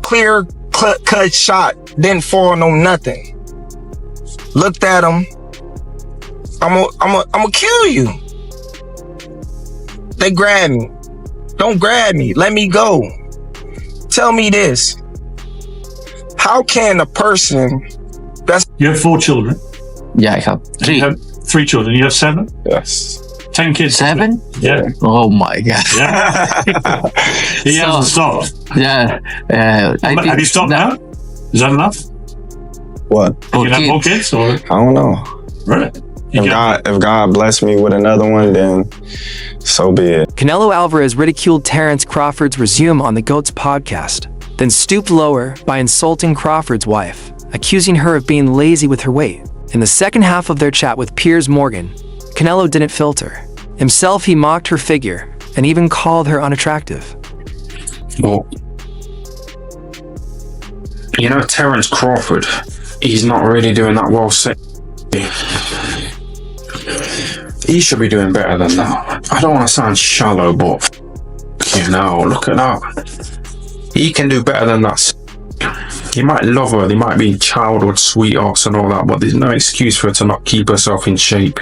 clear cut shot, didn't fall on nothing. Looked at him. I'm gonna kill you. They grabbed me. Don't grab me. Let me go. Tell me this. How can a person that's... You have 4 children. Yeah, I have 3. You have 3 children. You have 7? Yes. 10 kids. 7? Yeah. Oh my god. Yeah. He hasn't stopped. Yeah. Have you stopped now? Is that enough? What? You can have more kids? Or? I don't know. Really? If God bless me with another one, then so be it. Canelo Alvarez ridiculed Terence Crawford's resume on the GOAT's podcast, then stooped lower by insulting Crawford's wife, accusing her of being lazy with her weight. In the second half of their chat with Piers Morgan, Canelo didn't filter. Himself, he mocked her figure and even called her unattractive. Well, you know, Terence Crawford, he's not really doing that well. He should be doing better than that. I don't want to sound shallow, but you know, look at that. He can do better than that. He might love her, they might be childhood sweethearts and all that, but there's no excuse for her to not keep herself in shape.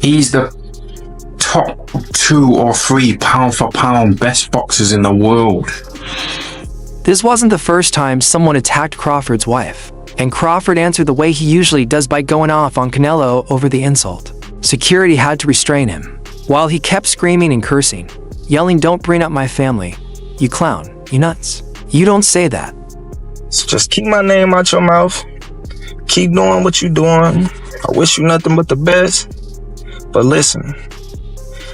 He's the top 2 or 3 pound for pound best boxers in the world. This wasn't the first time someone attacked Crawford's wife, and Crawford answered the way he usually does by going off on Canelo over the insult. Security had to restrain him, while he kept screaming and cursing, yelling, "Don't bring up my family. You clown. You nuts. You don't say that." So just keep my name out your mouth. Keep doing what you're doing. I wish you nothing but the best. But listen,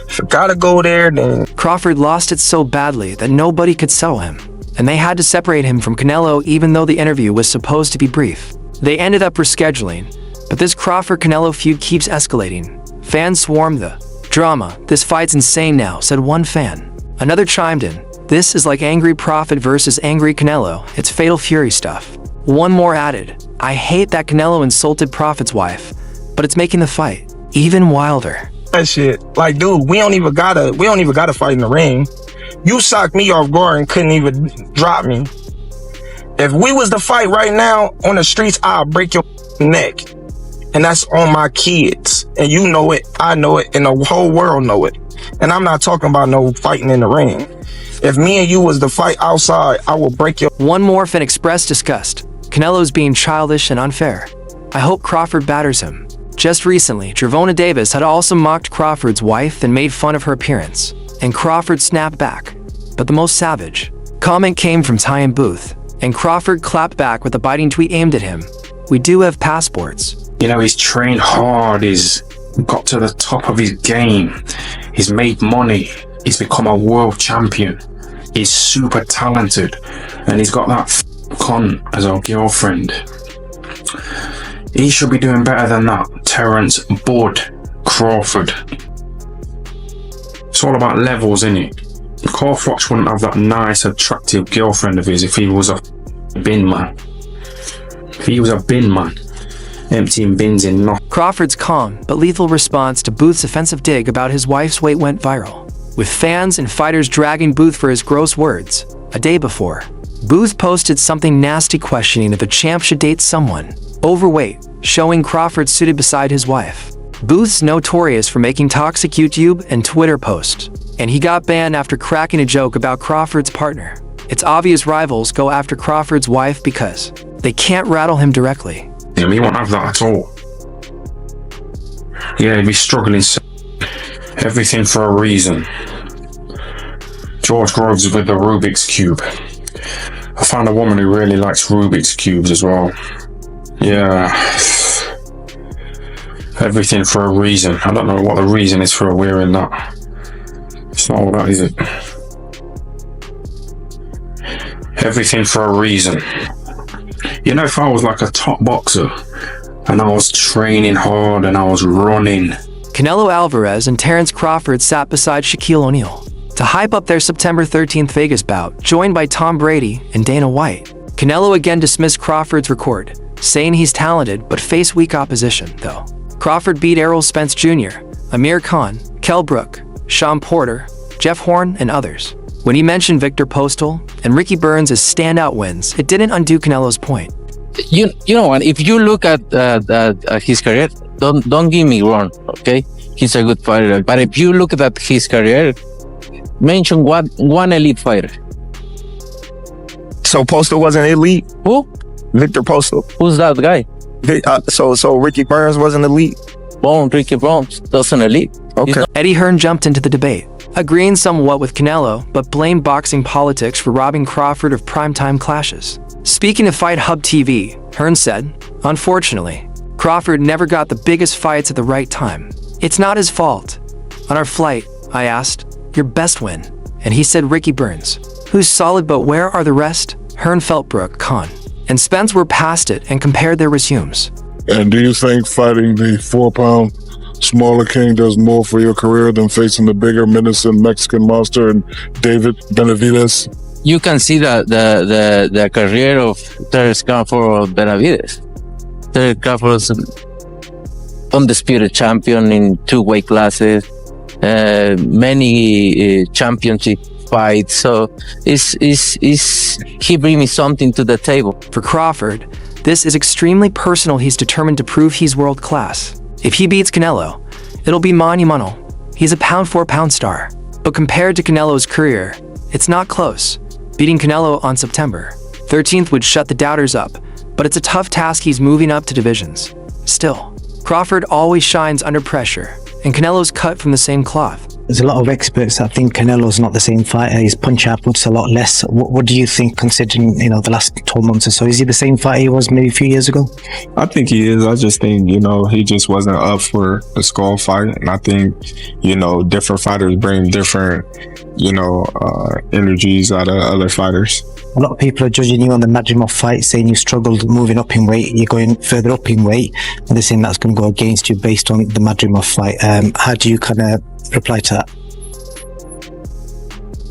if you gotta go there, then... Crawford lost it so badly that nobody could settle him, and they had to separate him from Canelo even though the interview was supposed to be brief. They ended up rescheduling, but this Crawford-Canelo feud keeps escalating. Fans swarm the drama. "This fight's insane now," said one fan. Another chimed in, "This is like Angry Prophet versus Angry Canelo. It's Fatal Fury stuff." One more added, "I hate that Canelo insulted Prophet's wife, but it's making the fight even wilder." That shit. Like, dude, we don't even gotta fight in the ring. You socked me off guard and couldn't even drop me. If we was to fight right now on the streets, I'll break your neck. And that's on my kids. And you know it, I know it, and the whole world know it. And I'm not talking about no fighting in the ring. If me and you was to fight outside, I will break your... One more fan expressed disgust. Canelo's being childish and unfair. "I hope Crawford batters him." Just recently, Gervonta Davis had also mocked Crawford's wife and made fun of her appearance, and Crawford snapped back. But the most savage comment came from Ty Booth, and Crawford clapped back with a biting tweet aimed at him. "We do have passports." You know, he's trained hard, he's got to the top of his game, he's made money, he's become a world champion, he's super talented, and he's got that cunt as our girlfriend. He should be doing better than that. Terence Bud Crawford. It's all about levels, innit? Carl Fox wouldn't have that nice, attractive girlfriend of his if he was a bin man. If he was a bin man, emptying bins in nothing. Crawford's calm but lethal response to Booth's offensive dig about his wife's weight went viral, with fans and fighters dragging Booth for his gross words. A day before, Booth posted something nasty questioning if a champ should date someone overweight, showing Crawford seated beside his wife. Booth's notorious for making toxic YouTube and Twitter posts, and he got banned after cracking a joke about Crawford's partner. It's obvious rivals go after Crawford's wife because they can't rattle him directly. Yeah, he won't have that at all. Yeah, he'd be struggling. Everything for a reason. George Groves with the Rubik's Cube. I found a woman who really likes Rubik's Cubes as well. Yeah. Everything for a reason. I don't know what the reason is for wearing that. It's not all that, is it? Everything for a reason. You know, if I was like a top boxer and I was training hard and I was running. Canelo Alvarez and Terence Crawford sat beside Shaquille O'Neal to hype up their September 13th Vegas bout, joined by Tom Brady and Dana White. Canelo again dismissed Crawford's record, saying he's talented but faced weak opposition, though. Crawford beat Errol Spence Jr., Amir Khan, Kell Brook, Sean Porter, Jeff Horn, and others. When he mentioned Victor Postol and Ricky Burns as standout wins, it didn't undo Canelo's point. You know what? If you look at his career, don't get me wrong, okay? He's a good fighter, but if you look at his career, mention one elite fighter. So Postol wasn't elite? Who? Victor Postol. Who's that guy? So Ricky Burns wasn't elite? Ricky Burns doesn't elite. Okay. Eddie Hearn jumped into the debate, agreeing somewhat with Canelo, but blamed boxing politics for robbing Crawford of primetime clashes. Speaking to Fight Hub TV, Hearn said, "Unfortunately, Crawford never got the biggest fights at the right time. It's not his fault. On our flight, I asked, your best win? And he said Ricky Burns, who's solid, but where are the rest?" Hearn felt Brooke, Khan, and Spence were past it and compared their resumes. And do you think fighting the 4-pound smaller king does more for your career than facing the bigger, menacing Mexican monster and David Benavidez? You can see the career of Terence Crawford or Benavidez. Terence Crawford was an undisputed champion in 2 weight classes, many championship fights. So he bring me something to the table. For Crawford, this is extremely personal. He's determined to prove he's world class. If he beats Canelo, it'll be monumental. He's a pound-for-pound star. But compared to Canelo's career, it's not close. Beating Canelo on September 13th would shut the doubters up, but it's a tough task. He's moving up to divisions. Still, Crawford always shines under pressure, and Canelo's cut from the same cloth. There's a lot of experts that think Canelo's not the same fighter. His punch output's a lot less. What do you think, considering, the last 12 months or so? Is he the same fighter he was maybe a few years ago? I think he is. I just think, he just wasn't up for a skull fight. And I think, different fighters bring different, energies out of other fighters. A lot of people are judging you on the Madrimov fight, saying you struggled moving up in weight. You're going further up in weight, and they're saying that's going to go against you based on the Madrimov fight. How do you kind of reply to that?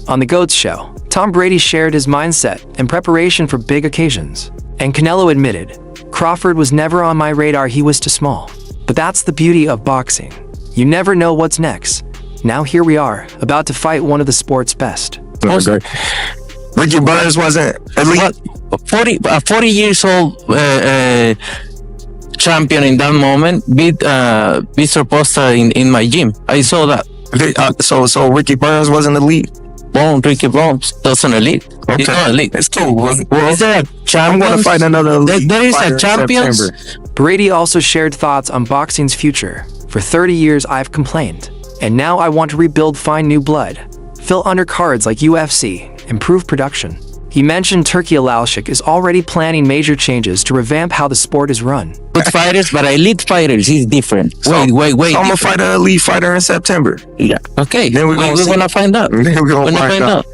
On the GOATS show, Tom Brady shared his mindset and preparation for big occasions. And Canelo admitted, Crawford was never on my radar, he was too small. But that's the beauty of boxing. You never know what's next. Now here we are, about to fight one of the sport's best. Ricky Burns wasn't elite? 40 years old champion in that moment beat Mr. Posta in my gym. I saw that. So Ricky Burns wasn't elite? Ricky Burns doesn't elite. Okay. He's not elite. It's cool. Well, is there a champion? I'm going to fight another elite. There is a champion. Brady also shared thoughts on boxing's future. For 30 years, I've complained. And now I want to rebuild, find new blood, fill undercards like UFC, improve production. He mentioned Turki Alalshik is already planning major changes to revamp how the sport is run. Good fighters, but elite fighters is different. Wait. So I'm going to fight an elite fighter in September. Yeah. Okay. Then we're going to find out. Then we're going to find out.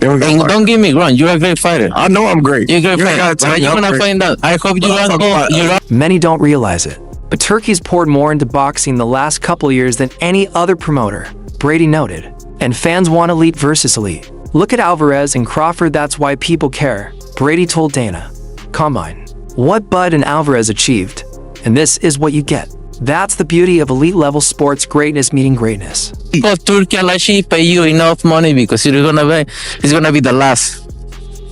And don't get me wrong, you're a great fighter. I know I'm great. You're a great fighter. But you're going to find out. I hope you Many don't realize it, but Turkey's poured more into boxing the last couple years than any other promoter, Brady noted. And fans want elite versus elite. Look at Alvarez and Crawford, that's why people care, Brady told Dana. Combine what Bud and Alvarez achieved, and this is what you get. That's the beauty of elite-level sports, greatness meeting greatness. Turkey Alalshik pay you enough money because it's gonna be the last.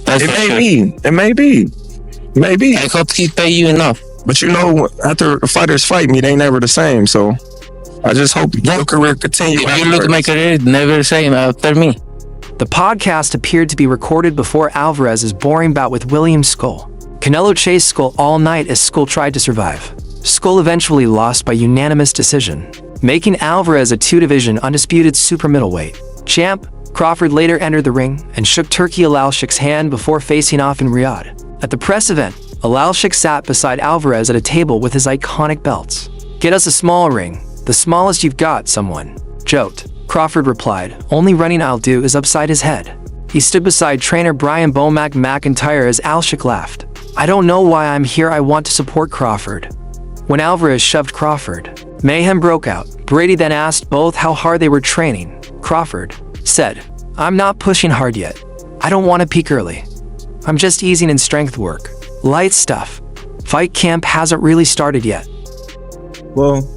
It may be. I hope he pay you enough. But after fighters fight me, they never the same, so I just hope your career continue. If you look at my career, never the same after me. The podcast appeared to be recorded before Alvarez's boring bout with William Skull. Canelo chased Skull all night as Skull tried to survive. Skull eventually lost by unanimous decision, making Alvarez a 2-division undisputed super middleweight champ. Crawford later entered the ring and shook Turki Alalshik's hand before facing off in Riyadh. At the press event, Alalshik sat beside Alvarez at a table with his iconic belts. "Get us a small ring, the smallest you've got," someone joked. Crawford replied, "Only running I'll do," is upside his head. He stood beside trainer Brian Bomac McIntyre as Alalshik laughed. "I don't know why I'm here, I want to support Crawford." When Alvarez shoved Crawford, mayhem broke out. Brady then asked both how hard they were training. Crawford said, "I'm not pushing hard yet. I don't want to peak early. I'm just easing in strength work. Light stuff. Fight camp hasn't really started yet." Well,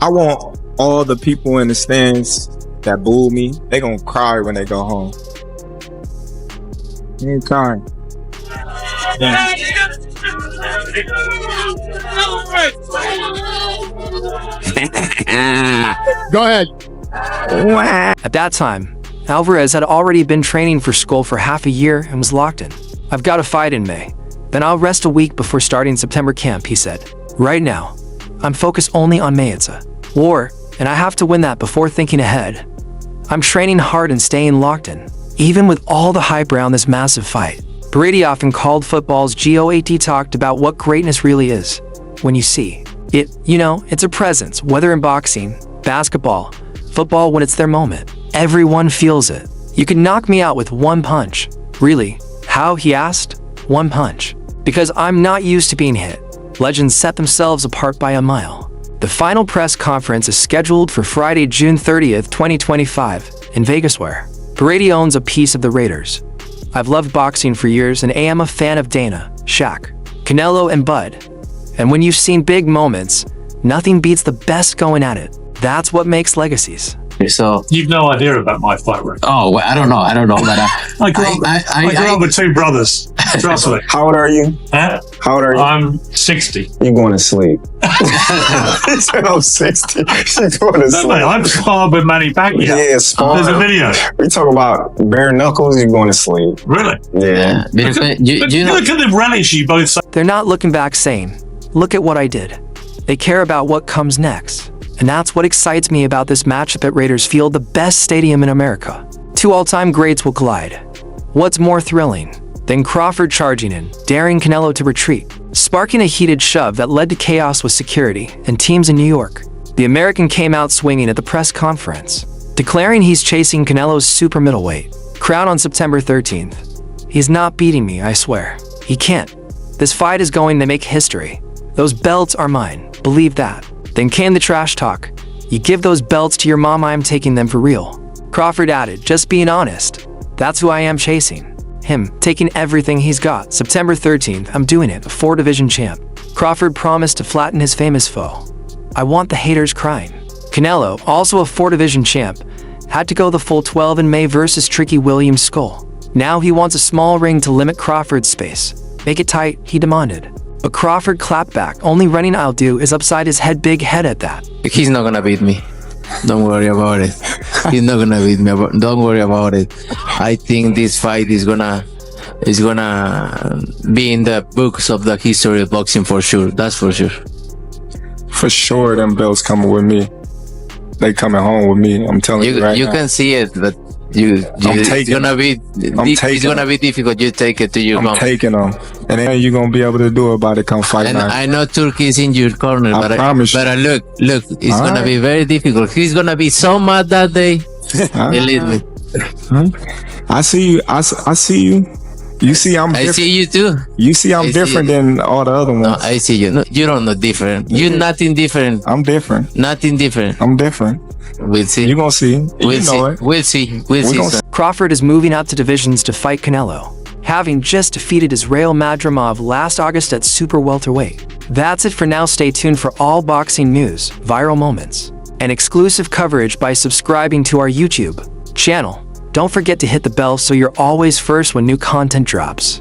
I want all the people in the stands that booed me, they gonna cry when they go home. Anytime. Go ahead. At that time, Alvarez had already been training for Skull for half a year and was locked in. I've got a fight in May. Then I'll rest a week before starting September camp, he said. Right now, I'm focused only on May. It's a war, and I have to win that before thinking ahead. I'm training hard and staying locked in, even with all the hype around this massive fight. Brady often called football's GOAT talked about what greatness really is. When you see it, it's a presence, whether in boxing, basketball, football, when it's their moment. Everyone feels it. You can knock me out with one punch. Really? How, he asked? One punch. Because I'm not used to being hit. Legends set themselves apart by a mile. The final press conference is scheduled for Friday, June 30th, 2025, in Vegas, where Brady owns a piece of the Raiders. I've loved boxing for years and am a fan of Dana, Shaq, Canelo, and Bud. And when you've seen big moments, nothing beats the best going at it. That's what makes legacies. So You've no idea about my fight record. oh well, I don't know but I grew up with two brothers. Trust me. How old are you? Huh? How old are you? I'm 60. You're going to sleep. He said I'm 60. She's going to No, sleep. mate, I've sparred with Manny Pacquiao. Yeah, sparring. There's a video. We talk about bare knuckles, you're going to sleep. Really? Yeah. because But you know, look at the relish you both say. They're not looking back saying, look at what I did. They care about what comes next. And that's what excites me about this matchup at Raiders Field, the best stadium in America. Two all-time greats will collide. What's more thrilling than Crawford charging in, daring Canelo to retreat, sparking a heated shove that led to chaos with security and teams in New York? The American came out swinging at the press conference, declaring he's chasing Canelo's super middleweight crown on September 13th. He's not beating me, I swear. He can't. This fight is going to make history. Those belts are mine, believe that. Then came the trash talk. You give those belts to your mom, I'm taking them for real. Crawford added, just being honest. That's who I am chasing. Him, taking everything he's got. September 13th, I'm doing it, a 4-division champ. Crawford promised to flatten his famous foe. I want the haters crying. Canelo, also a 4-division champ, had to go the full 12 in May versus Tricky Williams Skull. Now he wants a small ring to limit Crawford's space. Make it tight, he demanded. But Crawford clapped back. Only running I'll do is upside his head, big head at that. He's not gonna beat me. Don't worry about it. He's not gonna beat me. Don't worry about it. I think this fight is gonna be in the books of the history of boxing for sure. That's for sure. For sure, them belts coming with me. They coming home with me. I'm telling you right You now. can see it, but it's gonna be difficult. You take it to your I'm mom. taking them. And then you're going to be able to do about it come fight And night. I know Turkey is in your corner, I promise you. but look, it's All gonna right. be very difficult. He's gonna be so mad that day. Huh? Believe me. I see you. I see you. You see I'm I different. see you too. You see I'm I see different you. than all the other ones. No, I see you. No, you don't know different. You're nothing different. I'm different. Nothing different. I'm different. We'll see. You're going to see. We'll You see. know it. We'll see. We'll We're see. gonna son. Crawford is moving up to divisions to fight Canelo, having just defeated Israel Madrimov last August at super welterweight. That's it for now. Stay tuned for all boxing news, viral moments, and exclusive coverage by subscribing to our YouTube channel. Don't forget to hit the bell so you're always first when new content drops.